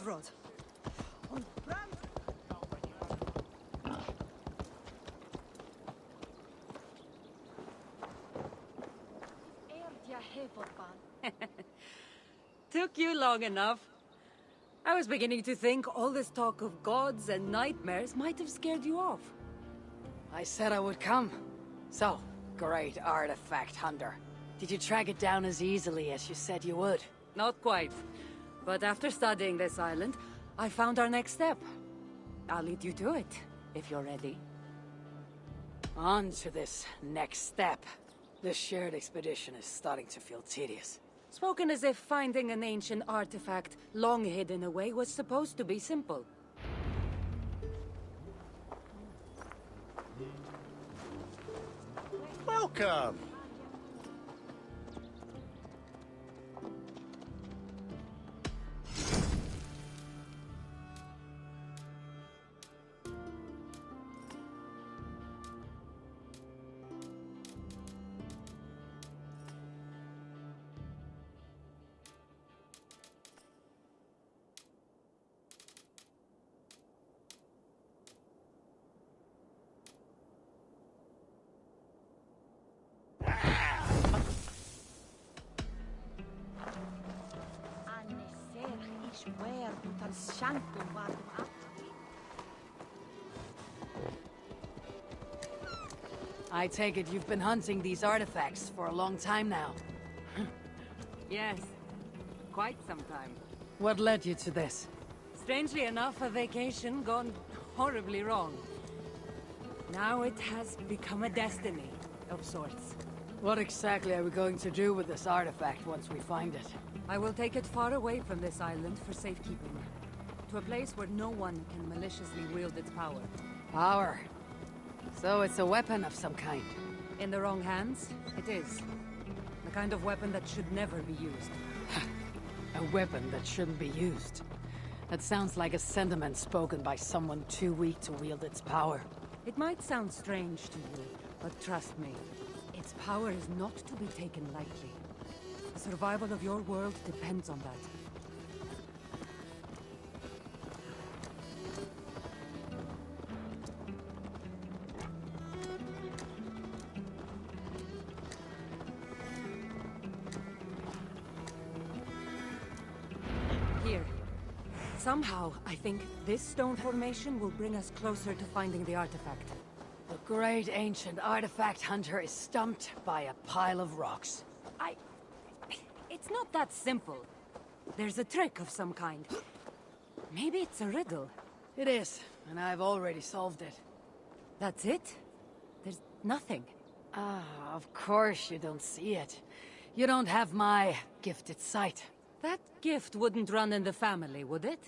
Evrod. Und Bram... Took you long enough. I was beginning to think all this talk of gods and nightmares might have scared you off. I said I would come. So, great artifact hunter. Did you track it down as easily as you said you would? Not quite. But after studying this island, I found our next step. I'll lead you to it, if you're ready. On to this next step. This shared expedition is starting to feel tedious. Spoken as if finding an ancient artifact long hidden away was supposed to be simple. Welcome! I take it you've been hunting these artifacts for a long time now. Yes, quite some time. What led you to this? Strangely enough, a vacation gone horribly wrong. Now it has become a destiny, of sorts. What exactly are we going to do with this artifact once we find it? I will take it far away from this island for safekeeping. To a place where no one can maliciously wield its power. Power. So it's a weapon of some kind. In the wrong hands, it is. The kind of weapon that should never be used. A weapon that shouldn't be used. That sounds like a sentiment spoken by someone too weak to wield its power. It might sound strange to you, but trust me, its power is not to be taken lightly. The survival of your world depends on that. Here. Somehow, I think this stone formation will bring us closer to finding the artifact. The great ancient artifact hunter is stumped by a pile of rocks. It's not that simple. There's a trick of some kind. Maybe it's a riddle. It is, and I've already solved it. That's it? There's nothing. Ah, of course you don't see it. You don't have my gifted sight. That gift wouldn't run in the family, would it?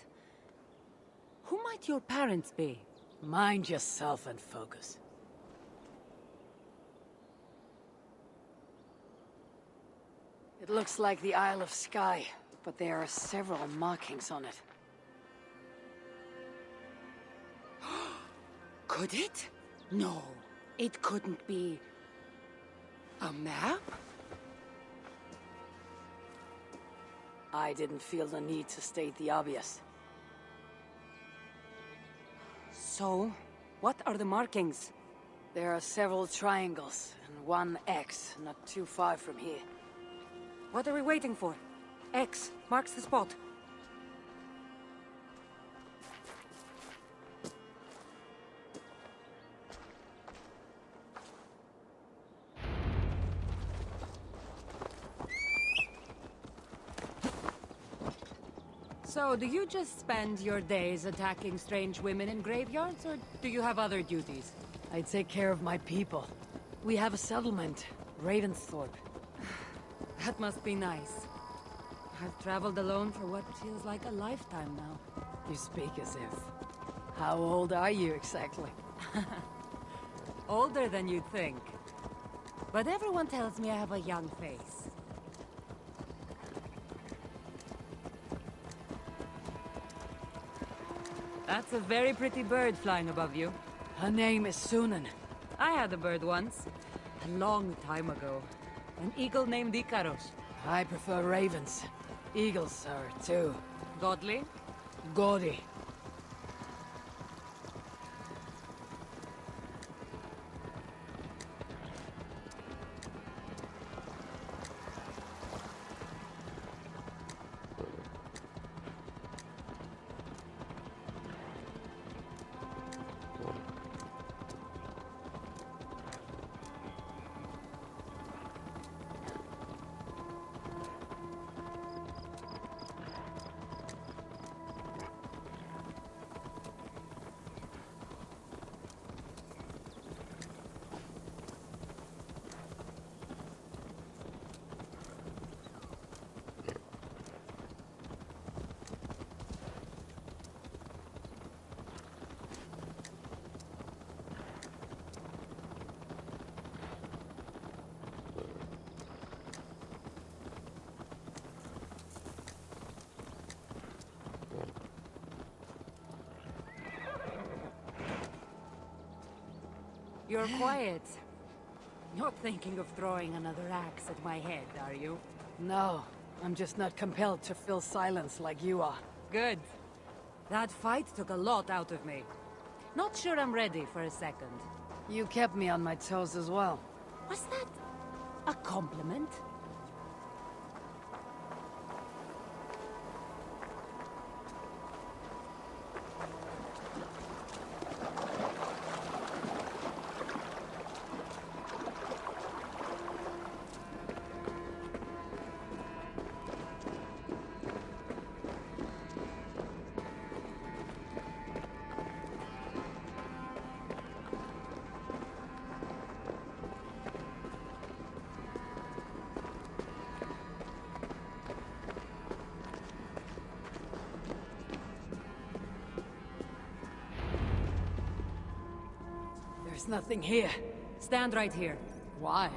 Who might your parents be? Mind yourself and focus. It looks like the Isle of Skye, but there are several markings on it. Could it? No, it couldn't be... a map? I didn't feel the need to state the obvious. So, what are the markings? There are several triangles, and one X not too far from here. What are we waiting for? X marks the spot. So, do you just spend your days attacking strange women in graveyards, or do you have other duties? I take care of my people. We have a settlement, Ravensthorpe. That must be nice. I've traveled alone for what feels like a lifetime now. You speak as if. How old are you exactly? Older than you'd think. But everyone tells me I have a young face. That's a very pretty bird flying above you. Her name is Sunan. I had a bird once. A long time ago. An eagle named Ikaros. I prefer ravens. Eagles are too. Godly? Gori. You're quiet. Not thinking of throwing another axe at my head, are you? No, I'm just not compelled to fill silence like you are. Good. That fight took a lot out of me. Not sure I'm ready for a second. You kept me on my toes as well. Was that a compliment? There's nothing here. Stand right here. Why?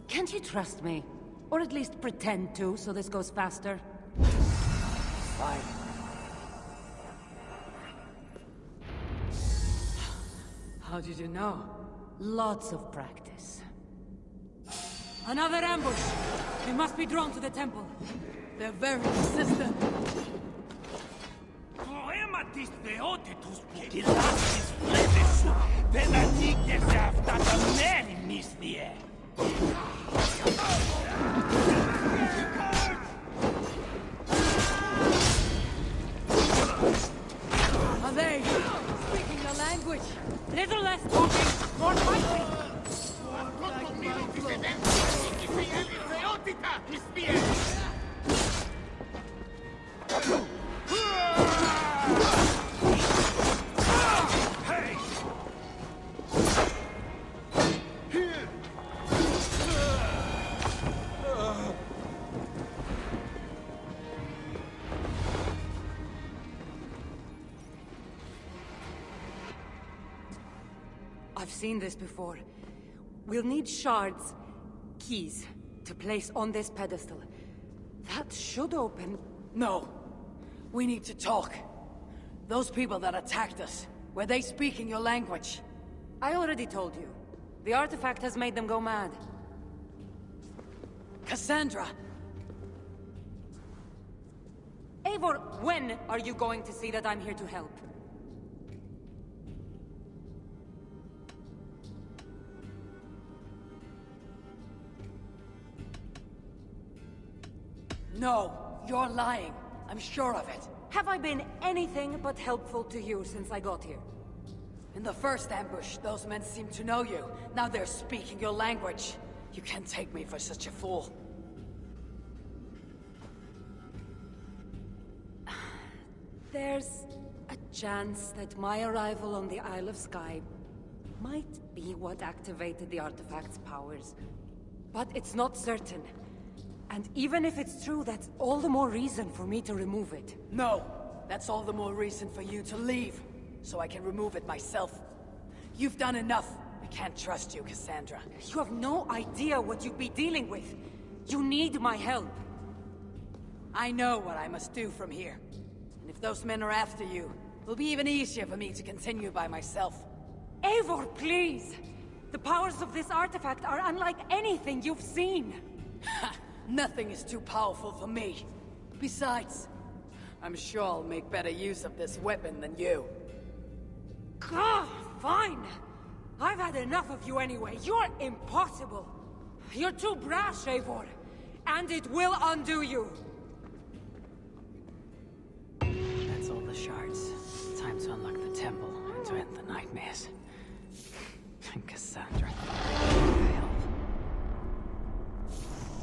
Can't you trust me? Or at least pretend to, so this goes faster? Fine. How did you know? Lots of practice. Another ambush! We must be drawn to the temple. They're very persistent. Poematis theotitus putilatis flevis, venatiques aftata meri mistie. Are they speaking the language? Little less talking, more fighting! I've seen this before. We'll need shards, keys, to place on this pedestal. That should open... No. We need to talk. Those people that attacked us, were they speaking your language? I already told you. The artifact has made them go mad. Cassandra! Eivor, when are you going to see that I'm here to help? No, you're lying. I'm sure of it. Have I been anything but helpful to you since I got here? In the first ambush, those men seemed to know you. Now they're speaking your language. You can't take me for such a fool. There's a chance that my arrival on the Isle of Skye might be what activated the artifact's powers. But it's not certain. And even if it's true, that's all the more reason for me to remove it. No, that's all the more reason for you to leave, so I can remove it myself. You've done enough. I can't trust you, Cassandra. You have no idea what you'd be dealing with. You need my help. I know what I must do from here. And if those men are after you, it'll be even easier for me to continue by myself. Eivor, please! The powers of this artifact are unlike anything you've seen. Nothing is too powerful for me. Besides, I'm sure I'll make better use of this weapon than you. God, fine. I've had enough of you anyway. You're impossible. You're too brash, Eivor. And it will undo you. That's all the shards. Time to unlock the temple and to end the nightmares. Cassandra.